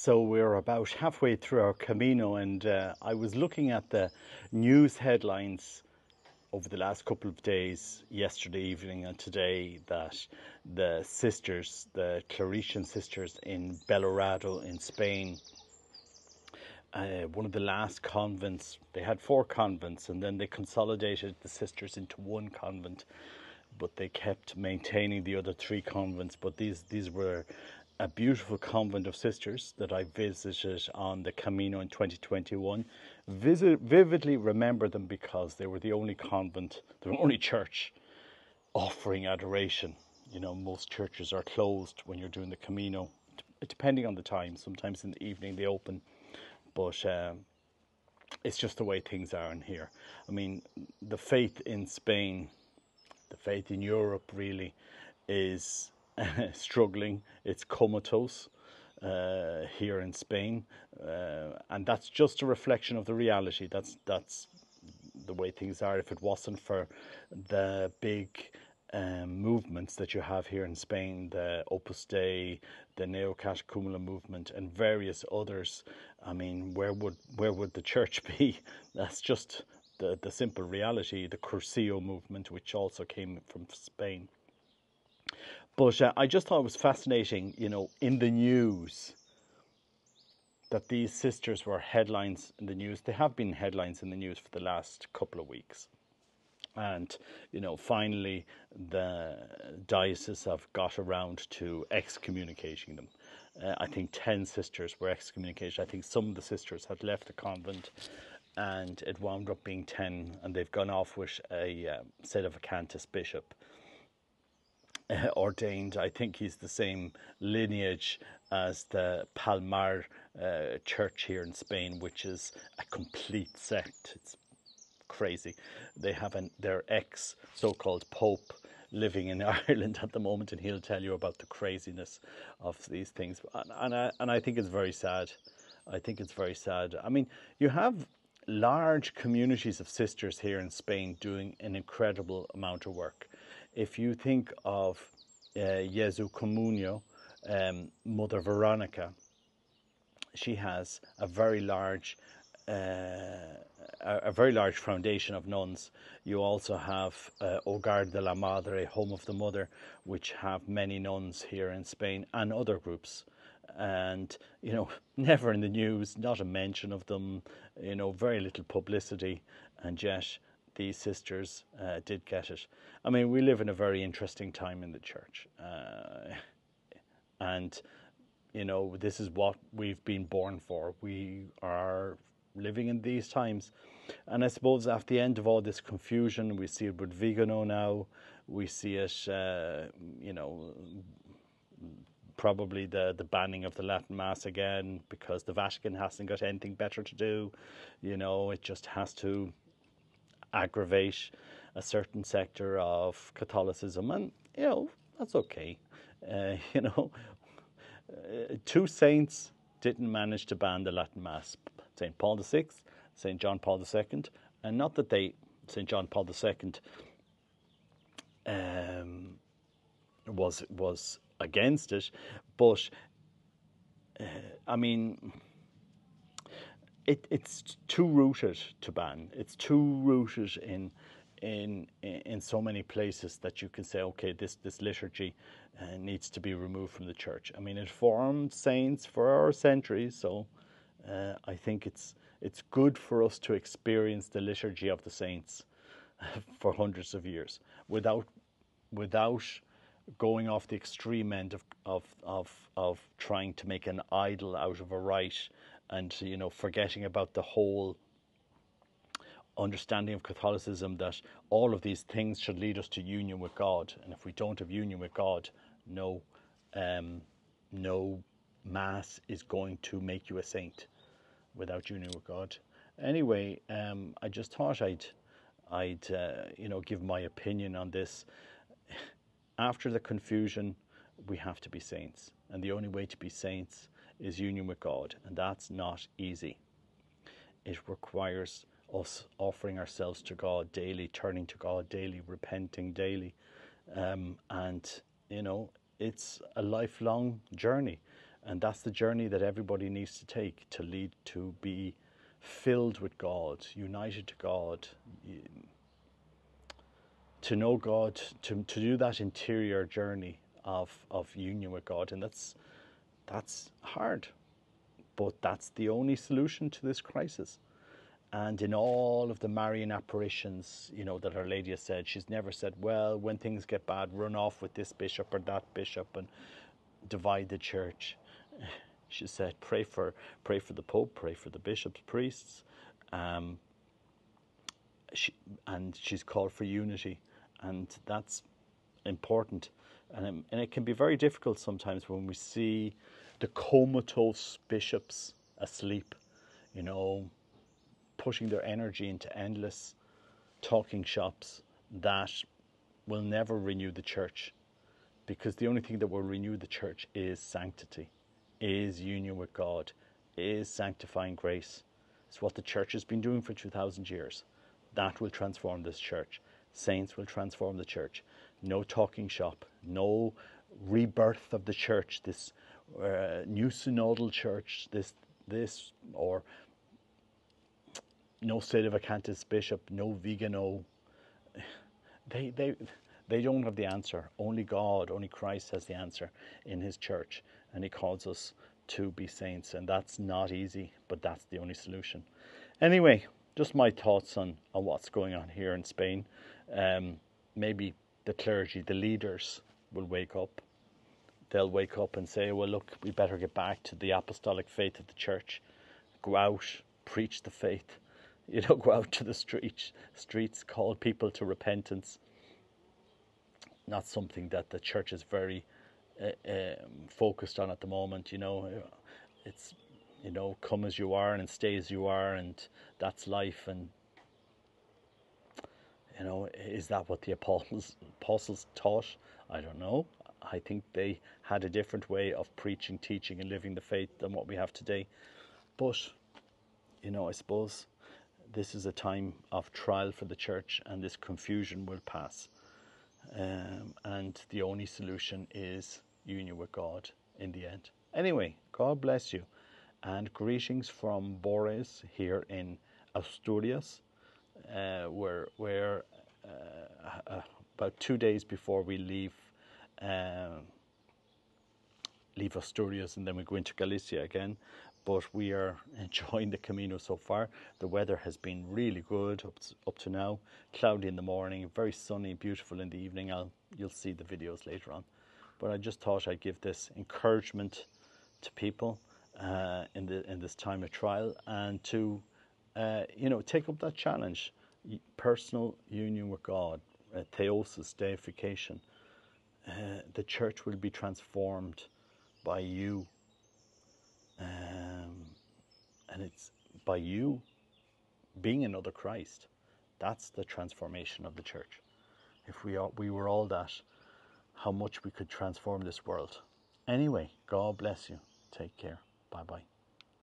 So we're about halfway through our Camino, and I was looking at the news headlines over the last couple of days, yesterday evening and today, that the sisters, the Claretian sisters in Belorado in Spain, one of the last convents, they had 4 convents and then they consolidated the sisters into one convent, but they kept maintaining the other 3 convents. But these were a beautiful convent of sisters that I visited on the Camino in 2021. Vividly remember them because they were the only convent, the only church offering adoration. You know, most churches are closed when you're doing the Camino, depending on the time. Sometimes in the evening they open, but it's just the way things are in here. I mean, the faith in Spain, the faith in Europe really is struggling. It's comatose here in Spain, and that's just a reflection of the reality. That's the way things are. If it wasn't for the big movements that you have here in Spain, the Opus Dei, the Neo-Catechumena movement, and various others, I mean, where would the church be? That's just the simple reality. The Cursillo movement, which also came from Spain. But I just thought it was fascinating, you know, in the news, that these sisters were headlines in the news. They have been headlines in the news for the last couple of weeks. And, you know, finally the diocese have got around to excommunicating them. I think 10 sisters were excommunicated. I think some of the sisters had left the convent and it wound up being 10, and they've gone off with a sedevacantist bishop ordained. I think he's the same lineage as the Palmar church here in Spain, which is a complete sect. It's crazy. They have their ex so-called Pope living in Ireland at the moment, and he'll tell you about the craziness of these things. And I think it's very sad. I think it's very sad. I mean, you have large communities of sisters here in Spain doing an incredible amount of work. If you think of Jesu Comunio, Mother Veronica, she has a very large foundation of nuns. You also have Hogar de la Madre, Home of the Mother, which have many nuns here in Spain, and other groups. And, you know, never in the news, not a mention of them, you know, very little publicity, and yet these sisters did get it. I mean, we live in a very interesting time in the church. And, you know, this is what we've been born for. We are living in these times. And I suppose at the end of all this confusion, we see it with Vigano now. We see it, you know, probably the banning of the Latin Mass again, because the Vatican hasn't got anything better to do. You know, it just has to aggravate a certain sector of Catholicism, and, you know, that's okay. You know, 2 saints didn't manage to ban the Latin Mass, St. Paul VI, St. John Paul II, and not that St. John Paul II was against it, but I mean, it's too rooted to ban. It's too rooted in so many places that you can say, okay, this liturgy needs to be removed from the church. I mean, it formed saints for our centuries, so I think it's good for us to experience the liturgy of the saints for hundreds of years without going off the extreme end of trying to make an idol out of a rite, and, you know, forgetting about the whole understanding of Catholicism that all of these things should lead us to union with God. And if we don't have union with God, no Mass is going to make you a saint without union with God. Anyway, I just thought I'd you know, give my opinion on this. After the confusion, we have to be saints, and the only way to be saints is union with God, and that's not easy. It requires us offering ourselves to God daily, turning to God daily, repenting daily, and, you know, it's a lifelong journey. And that's the journey that everybody needs to take to lead to be filled with God, united to God, to know God, to do that interior journey of union with God. And that's hard, but that's the only solution to this crisis. And in all of the Marian apparitions, that Our Lady has said, she's never said, well, when things get bad, run off with this bishop or that bishop and divide the church. She said, pray for the Pope, pray for the bishops, priests. And she's called for unity, and that's important. And it can be very difficult sometimes when we see the comatose bishops asleep, pushing their energy into endless talking shops that will never renew the church, because the only thing that will renew the church is sanctity, is union with God, is sanctifying grace. It's what the church has been doing for 2,000 years. That will transform this church. Saints will transform the church. No talking shop, no rebirth of the church, this new synodal church, this or no sedevacantist bishop, no Vigano. They don't have the answer. Only God, only Christ has the answer in his church. And he calls us to be saints. And that's not easy, but that's the only solution. Anyway, just my thoughts on what's going on here in Spain. Maybe the clergy, the leaders will wake up. They'll wake up and say, well, look, we better get back to the apostolic faith of the church. Go out, preach the faith. Go out to the streets, call people to repentance. Not something that the church is very focused on at the moment. It's come as you are and stay as you are, and that's life. And is that what the apostles taught? I don't know. I think they had a different way of preaching, teaching, and living the faith than what we have today. But I suppose this is a time of trial for the church, and this confusion will pass. And the only solution is union with God in the end. Anyway, God bless you. And greetings from Bores here in Asturias, where about 2 days before we leave Asturias, and then we go into Galicia again. But we are enjoying the Camino so far. The weather has been really good up to now. Cloudy in the morning, very sunny, beautiful in the evening. You'll see the videos later on. But I just thought I'd give this encouragement to people in this time of trial, and to take up that challenge, personal union with God, theosis, deification. The church will be transformed by you. And it's by you being another Christ. That's the transformation of the church. If we were all that, how much we could transform this world. Anyway, God bless you. Take care. Bye-bye.